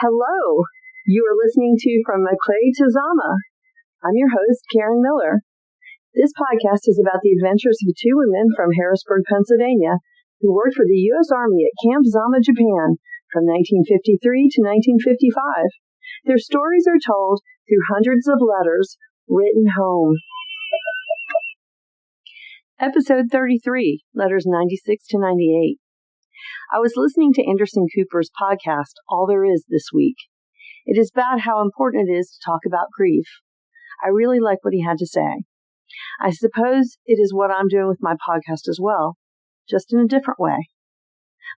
Hello, you are listening to From McClay to Zama. I'm your host, Karen Miller. This podcast is about the adventures of two women from Harrisburg, Pennsylvania, who worked for the U.S. Army at Camp Zama, Japan, from 1953 to 1955. Their stories are told through hundreds of letters written home. Episode 33, letters 96 to 98. I was listening to Anderson Cooper's podcast, All There Is, this week. It is about how important it is to talk about grief. I really like what he had to say. I suppose it is what I'm doing with my podcast as well, just in a different way.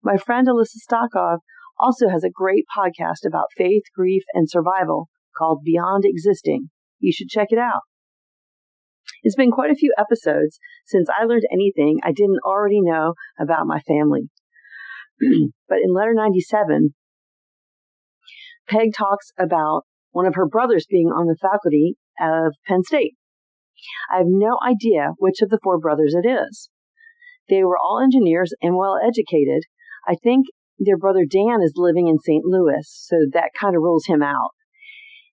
My friend Alyssa Stockov also has a great podcast about faith, grief, and survival called Beyond Existing. You should check it out. It's been quite a few episodes since I learned anything I didn't already know about my family. But in letter 97, Peg talks about one of her brothers being on the faculty of Penn State. I have no idea which of the four brothers it is. They were all engineers and well educated. I think their brother Dan is living in St. Louis, so that kind of rules him out.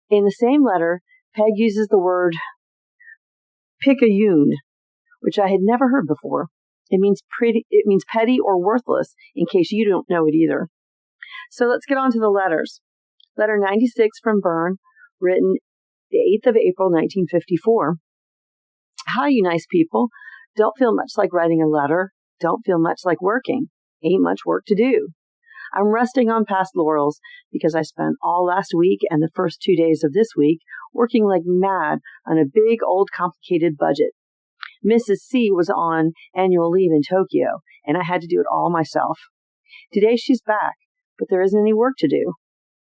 In the same letter, Peg uses the word picayune, which I had never heard before. It means petty or worthless, in case you don't know it either. So let's get on to the letters. Letter 96 from Bern, written the 8th of April, 1954. Hi, you nice people. Don't feel much like writing a letter. Don't feel much like working. Ain't much work to do. I'm resting on past laurels because I spent all last week and the first 2 days of this week working like mad on a big, old, complicated budget. Mrs. C was on annual leave in Tokyo, and I had to do it all myself. Today she's back, but there isn't any work to do.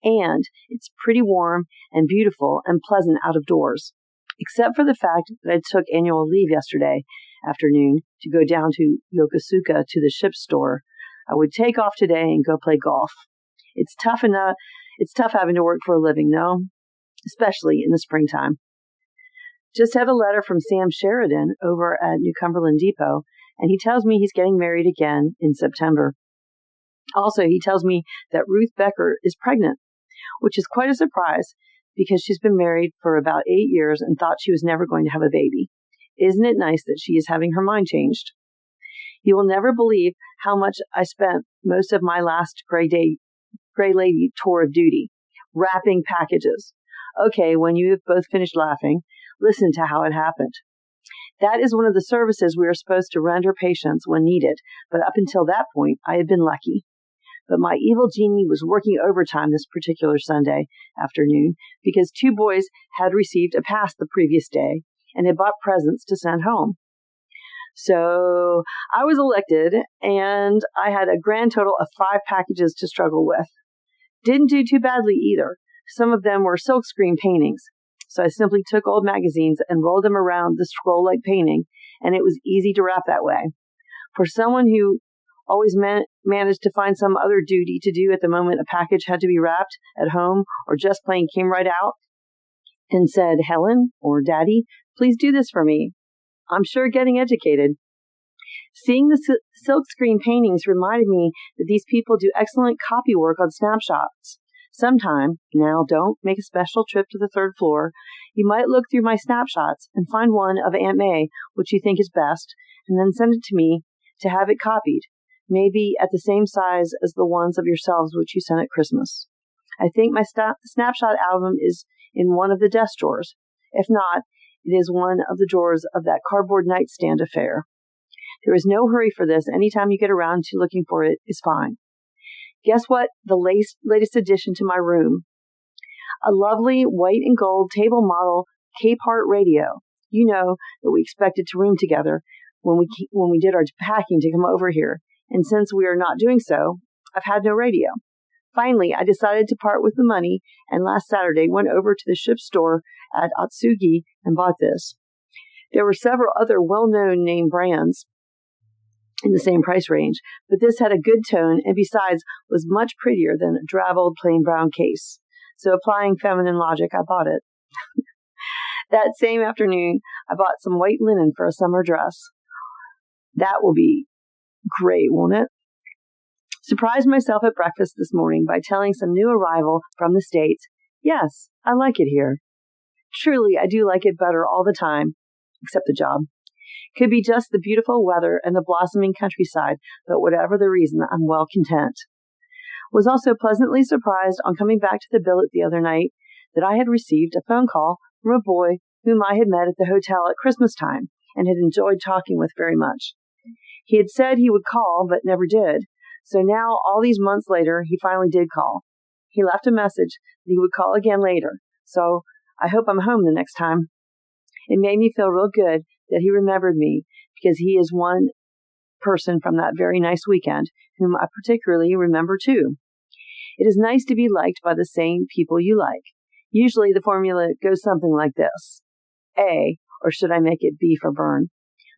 And it's pretty warm and beautiful and pleasant out of doors, except for the fact that I took annual leave yesterday afternoon to go down to Yokosuka to the ship store. I would take off today and go play golf. It's tough having to work for a living, though, especially in the springtime. Just had a letter from Sam Sheridan over at New Cumberland Depot, and he tells me he's getting married again in September. Also, he tells me that Ruth Becker is pregnant, which is quite a surprise because she's been married for about 8 years and thought she was never going to have a baby. Isn't it nice that she is having her mind changed? You will never believe how much I spent most of my last Gray Lady tour of duty, wrapping packages. Okay, when you have both finished laughing, listen to how it happened. That is one of the services we are supposed to render patients when needed, but up until that point, I had been lucky. But my evil genie was working overtime this particular Sunday afternoon because 2 boys had received a pass the previous day and had bought presents to send home. So I was elected, and I had a grand total of 5 packages to struggle with. Didn't do too badly either. Some of them were silkscreen paintings. So I simply took old magazines and rolled them around the scroll-like painting, and it was easy to wrap that way. For someone who always managed to find some other duty to do at the moment a package had to be wrapped at home or just plain came right out and said, Helen or Daddy, please do this for me. I'm sure getting educated. Seeing the silkscreen paintings reminded me that these people do excellent copy work on snapshots. Sometime, now don't make a special trip to the 3rd floor, you might look through my snapshots and find one of Aunt May, which you think is best, and then send it to me to have it copied, maybe at the same size as the ones of yourselves which you sent at Christmas. I think my snapshot album is in one of the desk drawers. If not, it is one of the drawers of that cardboard nightstand affair. There is no hurry for this. Anytime you get around to looking for it is fine. Guess what? The latest addition to my room. A lovely white and gold table model Capehart radio. You know that we expected to room together when we did our packing to come over here. And since we are not doing so, I've had no radio. Finally, I decided to part with the money and last Saturday went over to the ship store at Atsugi and bought this. There were several other well-known name brands in the same price range, but this had a good tone and besides was much prettier than a drab old plain brown case. So applying feminine logic, I bought it. That same afternoon, I bought some white linen for a summer dress. That will be great, won't it? Surprised myself at breakfast this morning by telling some new arrival from the States, yes, I like it here. Truly, I do like it better all the time, except the job. Could be just the beautiful weather and the blossoming countryside, but whatever the reason, I'm well content. Was also pleasantly surprised on coming back to the billet the other night that I had received a phone call from a boy whom I had met at the hotel at Christmas time and had enjoyed talking with very much. He had said he would call, but never did. So now, all these months later, he finally did call. He left a message that he would call again later, so I hope I'm home the next time. It made me feel real good that he remembered me, because he is one person from that very nice weekend whom I particularly remember too. It is nice to be liked by the same people you like. Usually the formula goes something like this. A, or should I make it B for Bern,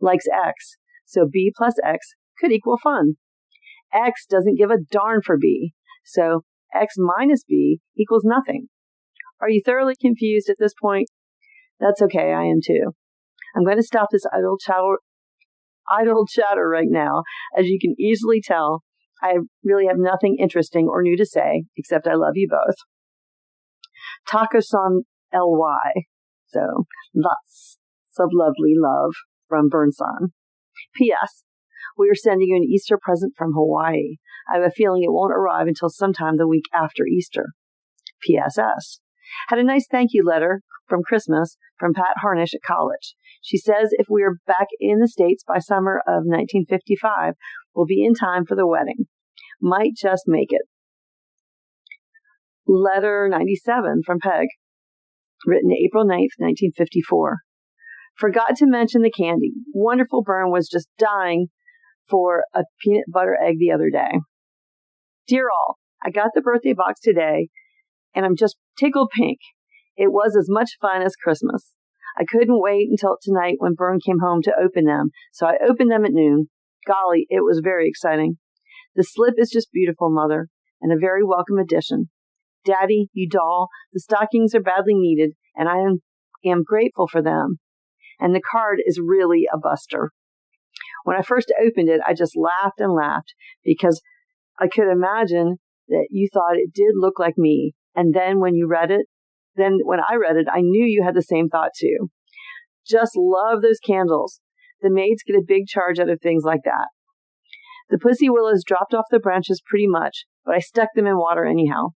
likes X, so B plus X could equal fun. X doesn't give a darn for B, so X minus B equals nothing. Are you thoroughly confused at this point? That's okay, I am too. I'm going to stop this idle chatter right now. As you can easily tell, I really have nothing interesting or new to say, except I love you both. Taco-san LY. So, lots of lovely love from Bern-san. P.S. We are sending you an Easter present from Hawaii. I have a feeling it won't arrive until sometime the week after Easter. P.S.S. Had a nice thank you letter from Christmas from Pat Harnish at college. She says if we are back in the States by summer of 1955, we'll be in time for the wedding. Might just make it. Letter 97 from Peg, written April 9th, 1954. Forgot to mention the candy. Wonderful Bern was just dying for a peanut butter egg the other day. Dear all, I got the birthday box today, and I'm just tickled pink. It was as much fun as Christmas. I couldn't wait until tonight when Bern came home to open them, so I opened them at noon. Golly, it was very exciting. The slip is just beautiful, Mother, and a very welcome addition. Daddy, you doll, the stockings are badly needed, and I am grateful for them. And the card is really a buster. When I first opened it, I just laughed and laughed because I could imagine that you thought it did look like me. And then when I read it, I knew you had the same thought too. Just love those candles. The maids get a big charge out of things like that. The pussy willows dropped off the branches pretty much, but I stuck them in water anyhow.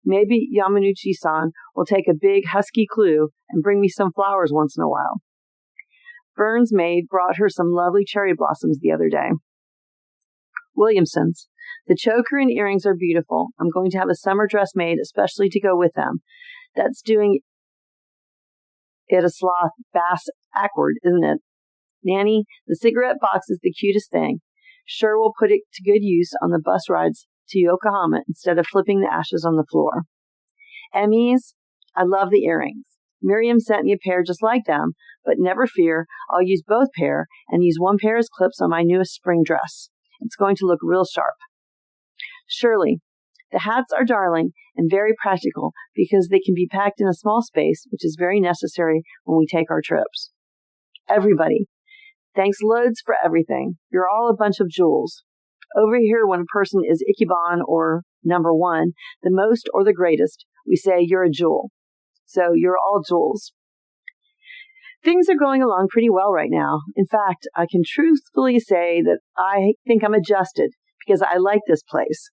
Maybe Yamanuchi-san will take a big husky clue and bring me some flowers once in a while. Bern's maid brought her some lovely cherry blossoms the other day. Williamson's. The choker and earrings are beautiful. I'm going to have a summer dress made especially to go with them. That's doing it a sloth bass awkward, isn't it? Nanny, the cigarette box is the cutest thing. Sure we'll put it to good use on the bus rides to Yokohama instead of flipping the ashes on the floor. Emmy's, I love the earrings. Miriam sent me a pair just like them, but never fear, I'll use both pair and use one pair as clips on my newest spring dress. It's going to look real sharp. Shirley, the hats are darling and very practical because they can be packed in a small space, which is very necessary when we take our trips. Everybody, thanks loads for everything. You're all a bunch of jewels. Over here, when a person is Ichiban or number one, the most or the greatest, we say you're a jewel. So you're all jewels. Things are going along pretty well right now. In fact, I can truthfully say that I think I'm adjusted because I like this place.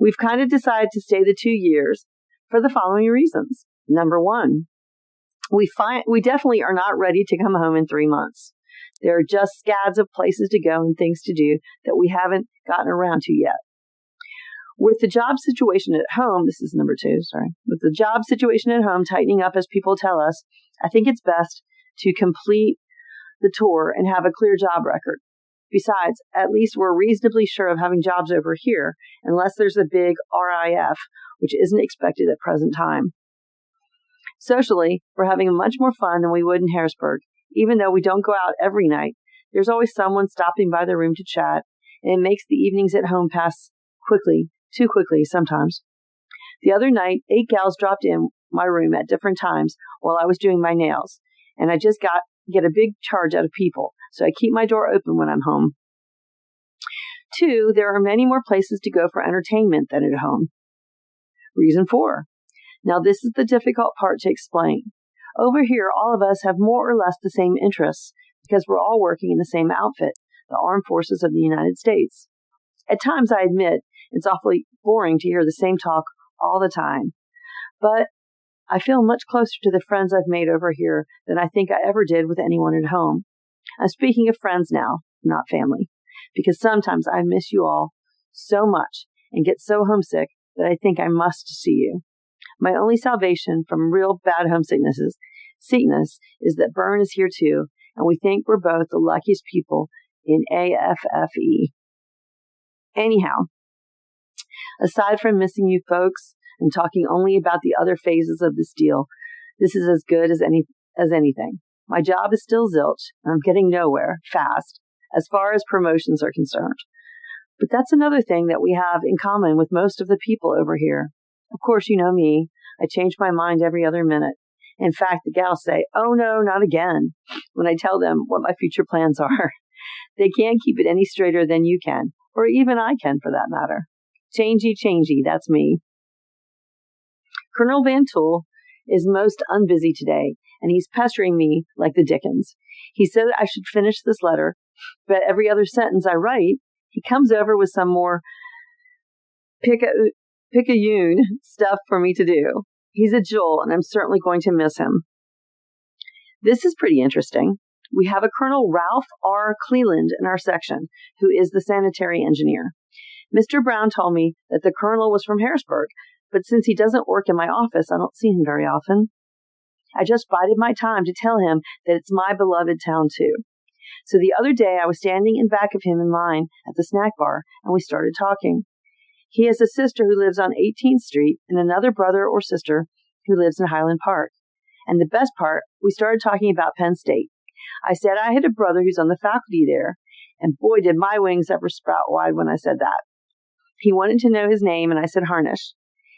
We've kind of decided to stay the 2 years for the following reasons. Number one, we definitely are not ready to come home in 3 months. There are just scads of places to go and things to do that we haven't gotten around to yet. With the job situation at home, this is number two, with the job situation at home tightening up as people tell us, I think it's best to complete the tour and have a clear job record. Besides, at least we're reasonably sure of having jobs over here, unless there's a big RIF, which isn't expected at present time. Socially, we're having much more fun than we would in Harrisburg. Even though we don't go out every night, there's always someone stopping by the room to chat, and it makes the evenings at home pass quickly, too quickly sometimes. The other night, 8 gals dropped in my room at different times while I was doing my nails, and I just get a big charge out of people, so I keep my door open when I'm home. 2, there are many more places to go for entertainment than at home. Reason 4. Now this is the difficult part to explain. Over here, all of us have more or less the same interests because we're all working in the same outfit, the Armed Forces of the United States. At times, I admit, it's awfully boring to hear the same talk all the time. But I feel much closer to the friends I've made over here than I think I ever did with anyone at home. I'm speaking of friends now, not family, because sometimes I miss you all so much and get so homesick that I think I must see you. My only salvation from real bad homesickness is that Bern is here too, and we think we're both the luckiest people in AFFE. Anyhow, aside from missing you folks and talking only about the other phases of this deal, this is as good as anything. My job is still zilch, and I'm getting nowhere fast as far as promotions are concerned. But that's another thing that we have in common with most of the people over here. Of course, you know me. I change my mind every other minute. In fact, the gals say, "Oh no, not again," when I tell them what my future plans are. They can't keep it any straighter than you can, or even I can for that matter. Changey, that's me. Colonel Van Tool is most unbusy today, and he's pestering me like the dickens. He said I should finish this letter, but every other sentence I write, he comes over with some more picayune stuff for me to do. He's a jewel, and I'm certainly going to miss him. This is pretty interesting. We have a Colonel Ralph R. Cleland in our section, who is the sanitary engineer. Mr. Brown told me that the colonel was from Harrisburg, but since he doesn't work in my office, I don't see him very often. I just bided my time to tell him that it's my beloved town, too. So the other day, I was standing in back of him in line at the snack bar, and we started talking. He has a sister who lives on 18th Street and another brother or sister who lives in Highland Park. And the best part, we started talking about Penn State. I said I had a brother who's on the faculty there, and boy, did my wings ever sprout wide when I said that. He wanted to know his name, and I said Harnish.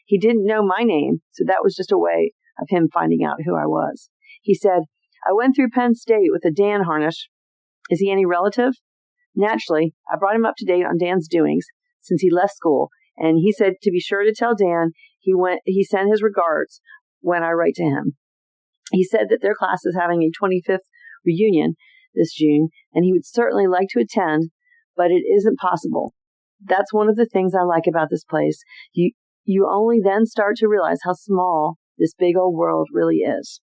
He didn't know my name, so that was just a way of him finding out who I was. He said, "I went through Penn State with a Dan Harnish. Is he any relative?" Naturally, I brought him up to date on Dan's doings since he left school, and he said to be sure to tell Dan he sent his regards when I write to him. He said that their class is having a 25th reunion this June, and he would certainly like to attend, but it isn't possible. That's one of the things I like about this place. You only then start to realize how small this big old world really is.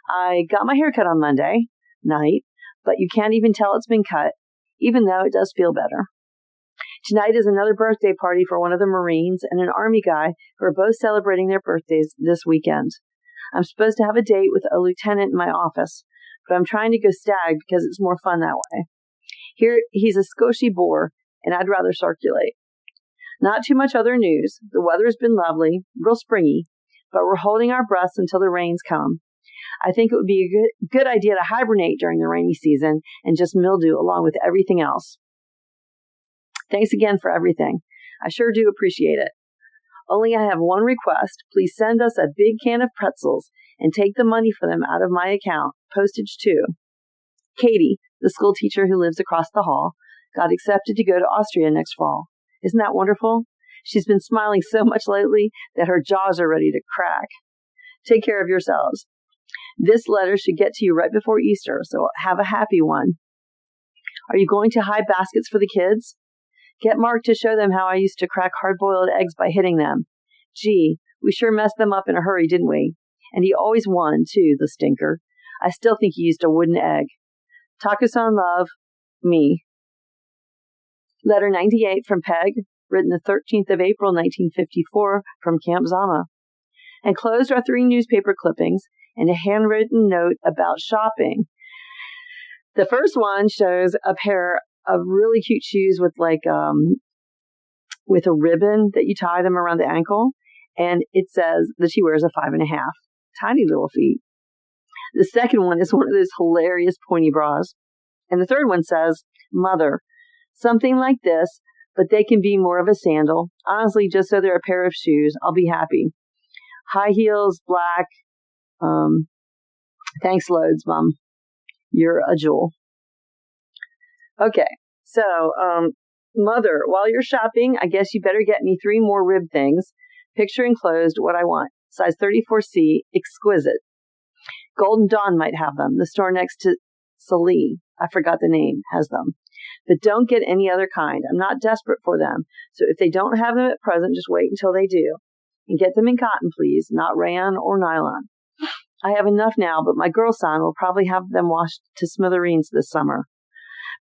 I got my hair cut on Monday night, but you can't even tell it's been cut, even though it does feel better. Tonight is another birthday party for one of the Marines and an Army guy who are both celebrating their birthdays this weekend. I'm supposed to have a date with a lieutenant in my office, but I'm trying to go stag because it's more fun that way. Here, he's a Scotia bore, and I'd rather circulate. Not too much other news. The weather has been lovely, real springy, but we're holding our breaths until the rains come. I think it would be a good idea to hibernate during the rainy season and just mildew along with everything else. Thanks again for everything. I sure do appreciate it. Only I have one request. Please send us a big can of pretzels and take the money for them out of my account, postage too. Katie, the school teacher who lives across the hall, got accepted to go to Austria next fall. Isn't that wonderful? She's been smiling so much lately that her jaws are ready to crack. Take care of yourselves. This letter should get to you right before Easter, so have a happy one. Are you going to hide baskets for the kids? Get Mark to show them how I used to crack hard-boiled eggs by hitting them. Gee, we sure messed them up in a hurry, didn't we? And he always won, too, the stinker. I still think he used a wooden egg. Taku-san love, me. Letter 98 from Peg, written the 13th of April, 1954, from Camp Zama. Enclosed are 3 newspaper clippings and a handwritten note about shopping. The first one shows a pair of really cute shoes with with a ribbon that you tie them around the ankle, and it says that she wears a 5.5. Tiny little feet. The second one is one of those hilarious pointy bras. And the third one says, Mother, something like this, but they can be more of a sandal. Honestly, just so they're a pair of shoes, I'll be happy. High heels, black. Thanks loads, Mom. You're a jewel. Okay, so Mother, while you're shopping, I guess you better get me 3 more rib things. Picture enclosed what I want. Size 34C, exquisite. Golden Dawn might have them. The store next to Salee, I forgot the name, has them. But don't get any other kind. I'm not desperate for them. So if they don't have them at present, just wait until they do. And get them in cotton, please, not rayon or nylon. I have enough now, but my girl son will probably have them washed to smithereens this summer.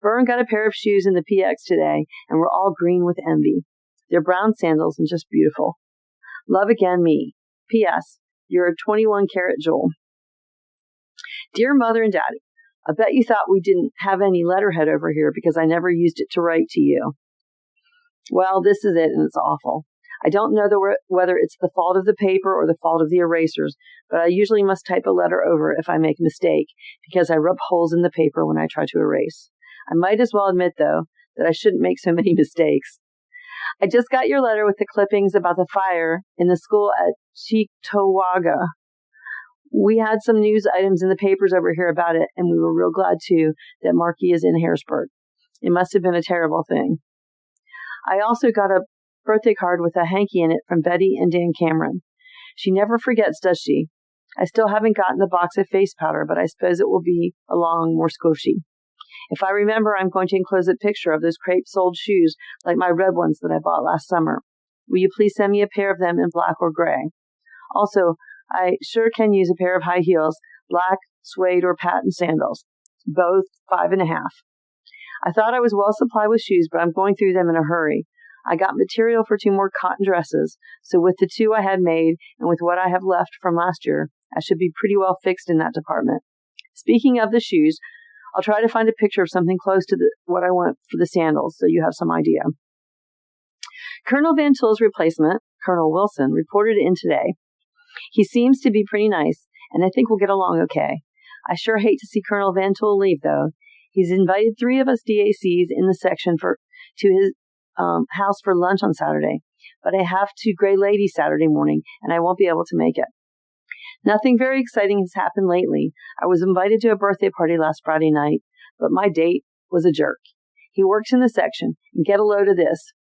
Vern got a pair of shoes in the PX today, and we're all green with envy. They're brown sandals and just beautiful. Love again, me. P.S. You're a 21-karat jewel. Dear Mother and Daddy, I bet you thought we didn't have any letterhead over here because I never used it to write to you. Well, this is it, and it's awful. I don't know whether it's the fault of the paper or the fault of the erasers, but I usually must type a letter over if I make a mistake because I rub holes in the paper when I try to erase. I might as well admit, though, that I shouldn't make so many mistakes. I just got your letter with the clippings about the fire in the school at Tickled. We had some news items in the papers over here about it, and we were real glad, too, that Marky is in Harrisburg. It must have been a terrible thing. I also got a birthday card with a hanky in it from Betty and Dan Cameron. She never forgets, does she? I still haven't gotten the box of face powder, but I suppose it will be along more squishy. If I remember, I'm going to enclose a picture of those crepe-soled shoes like my red ones that I bought last summer. Will you please send me a pair of them in black or gray? Also, I sure can use a pair of high heels, black, suede, or patent sandals. Both 5.5. I thought I was well supplied with shoes, but I'm going through them in a hurry. I got material for 2 more cotton dresses, so with the 2 I had made and with what I have left from last year, I should be pretty well fixed in that department. Speaking of the shoes, I'll try to find a picture of something close to what I want for the sandals, so you have some idea. Colonel Van Til's replacement, Colonel Wilson, reported in today. He seems to be pretty nice, and I think we'll get along okay. I sure hate to see Colonel Van Til leave, though. He's invited 3 of us DACs in the section to his house for lunch on Saturday, but I have to Grey Lady Saturday morning, and I won't be able to make it. Nothing very exciting has happened lately. I was invited to a birthday party last Friday night, but my date was a jerk. He works in the section, and get a load of this.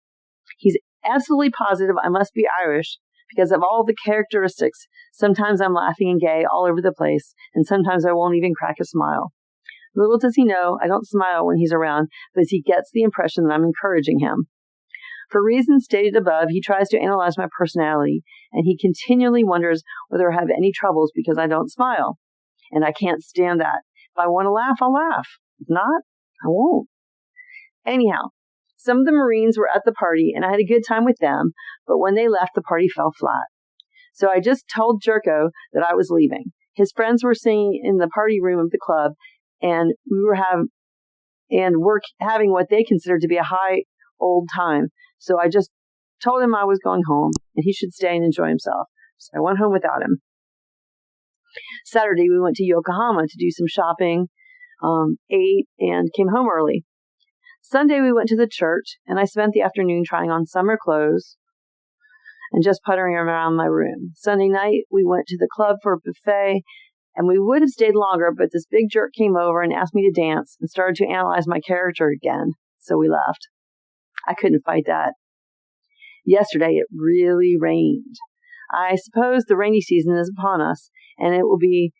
He's absolutely positive I must be Irish because of all the characteristics. Sometimes I'm laughing and gay all over the place, and sometimes I won't even crack a smile. Little does he know I don't smile when he's around, but he gets the impression that I'm encouraging him. For reasons stated above, he tries to analyze my personality, and he continually wonders whether I have any troubles because I don't smile. And I can't stand that. If I want to laugh, I'll laugh. If not, I won't. Anyhow, some of the Marines were at the party, and I had a good time with them, but when they left, the party fell flat. So I just told Jerko that I was leaving. His friends were singing in the party room of the club, and we're having what they considered to be a high old time. So I just told him I was going home and he should stay and enjoy himself. So I went home without him. Saturday, we went to Yokohama to do some shopping, ate, and came home early. Sunday, we went to the church, and I spent the afternoon trying on summer clothes and just puttering around my room. Sunday night, we went to the club for a buffet, and we would have stayed longer, but this big jerk came over and asked me to dance and started to analyze my character again, so we left. I couldn't fight that. Yesterday, it really rained. I suppose the rainy season is upon us, and it will be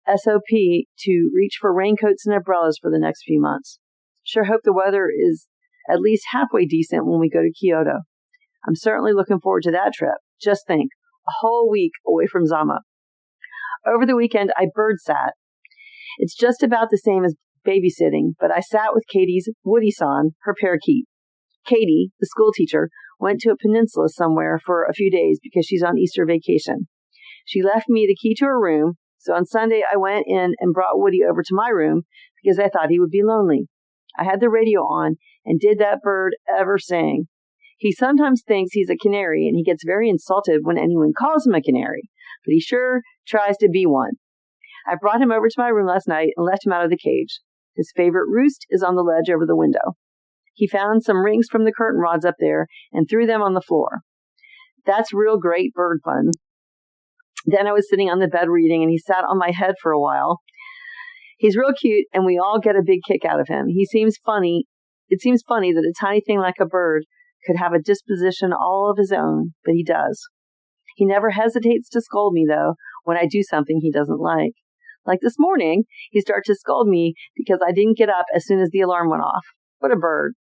SOP to reach for raincoats and umbrellas for the next few months. Sure hope the weather is at least halfway decent when we go to Kyoto. I'm certainly looking forward to that trip. Just think, a whole week away from Zama. Over the weekend, I bird sat. It's just about the same as babysitting, but I sat with Katie's Woody-san, her parakeet. Katie, the school teacher, went to a peninsula somewhere for a few days because she's on Easter vacation. She left me the key to her room, so on Sunday I went in and brought Woody over to my room because I thought he would be lonely. I had the radio on, and did that bird ever sing? He sometimes thinks he's a canary, and he gets very insulted when anyone calls him a canary, but he sure tries to be one. I brought him over to my room last night and left him out of the cage. His favorite roost is on the ledge over the window. He found some rings from the curtain rods up there and threw them on the floor. That's real great bird fun. Then I was sitting on the bed reading, and he sat on my head for a while. He's real cute, and we all get a big kick out of him. He seems funny It seems funny that a tiny thing like a bird could have a disposition all of his own, but he does. He never hesitates to scold me, though, when I do something he doesn't like. Like this morning, he started to scold me because I didn't get up as soon as the alarm went off. What a bird.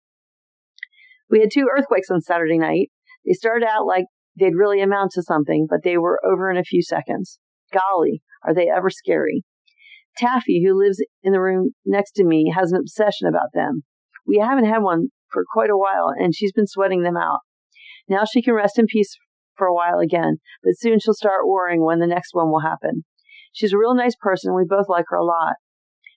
We had 2 earthquakes on Saturday night. They started out like they'd really amount to something, but they were over in a few seconds. Golly, are they ever scary. Taffy, who lives in the room next to me, has an obsession about them. We haven't had one for quite a while, and she's been sweating them out. Now she can rest in peace for a while again, but soon she'll start worrying when the next one will happen. She's a real nice person, and we both like her a lot.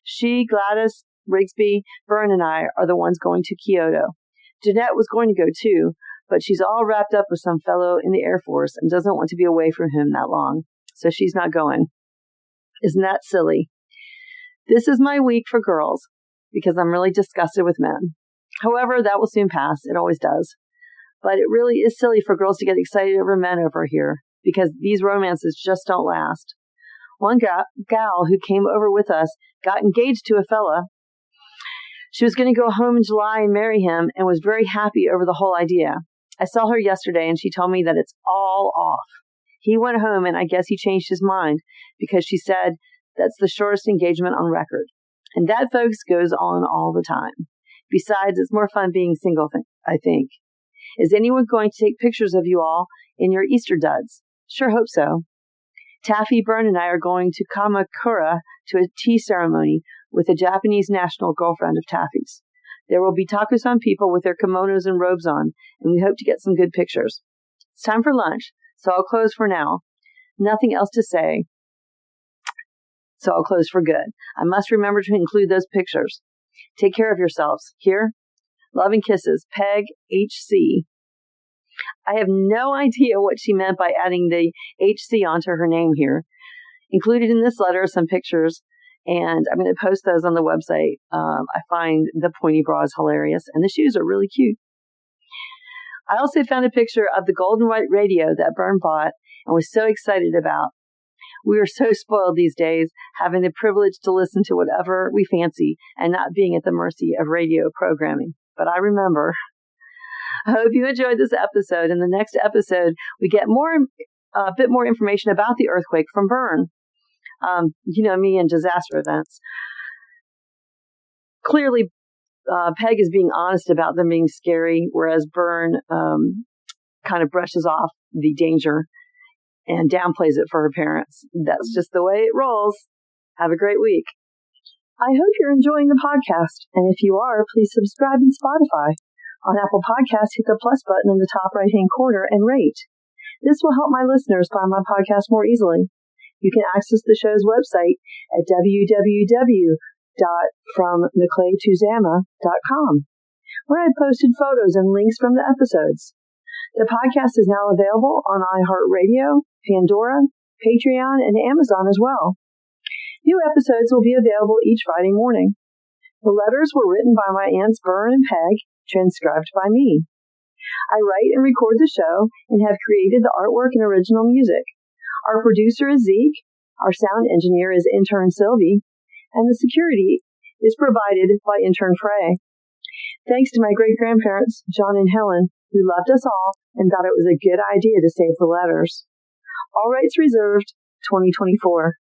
She, Gladys, Rigsby, Byrne, and I are the ones going to Kyoto. Jeanette was going to go too, but she's all wrapped up with some fellow in the Air Force and doesn't want to be away from him that long, so she's not going. Isn't that silly? This is my week for girls, because I'm really disgusted with men. However, that will soon pass. It always does. But it really is silly for girls to get excited over men over here, because these romances just don't last. One gal who came over with us got engaged to a fella. She was going to go home in July and marry him and was very happy over the whole idea. I saw her yesterday and she told me that it's all off. He went home and I guess he changed his mind because she said that's the shortest engagement on record. And that, folks, goes on all the time. Besides, it's more fun being single, I think. Is anyone going to take pictures of you all in your Easter duds? Sure hope so. Taffy, Byrne, and I are going to Kamakura to a tea ceremony with a Japanese national girlfriend of Taffy's. There will be Takusan people with their kimonos and robes on, and we hope to get some good pictures. It's time for lunch, so I'll close for now. Nothing else to say, so I'll close for good. I must remember to include those pictures. Take care of yourselves. Here, love and kisses, Peg HC. I have no idea what she meant by adding the HC onto her name here. Included in this letter are some pictures, and I'm going to post those on the website. I find the pointy bras hilarious, and the shoes are really cute. I also found a picture of the golden white radio that Byrne bought and was so excited about. We are so spoiled these days, having the privilege to listen to whatever we fancy and not being at the mercy of radio programming. But I remember. I hope you enjoyed this episode. In the next episode, we get a bit more information about the earthquake from Byrne. You know me and disaster events. Clearly, Peg is being honest about them being scary, whereas Byrne kind of brushes off the danger and downplays it for her parents. That's just the way it rolls. Have a great week. I hope you're enjoying the podcast, and if you are, please subscribe in Spotify. On Apple Podcasts, hit the plus button in the top right-hand corner and rate. This will help my listeners find my podcast more easily. You can access the show's website at www.fromtheclaytozama.com, where I've posted photos and links from the episodes. The podcast is now available on iHeartRadio, Pandora, Patreon, and Amazon as well. New episodes will be available each Friday morning. The letters were written by my aunts Byrne and Peg, transcribed by me. I write and record the show and have created the artwork and original music. Our producer is Zeke, our sound engineer is intern Sylvie, and the security is provided by intern Frey. Thanks to my great-grandparents, John and Helen, who loved us all and thought it was a good idea to save the letters. All rights reserved, 2024.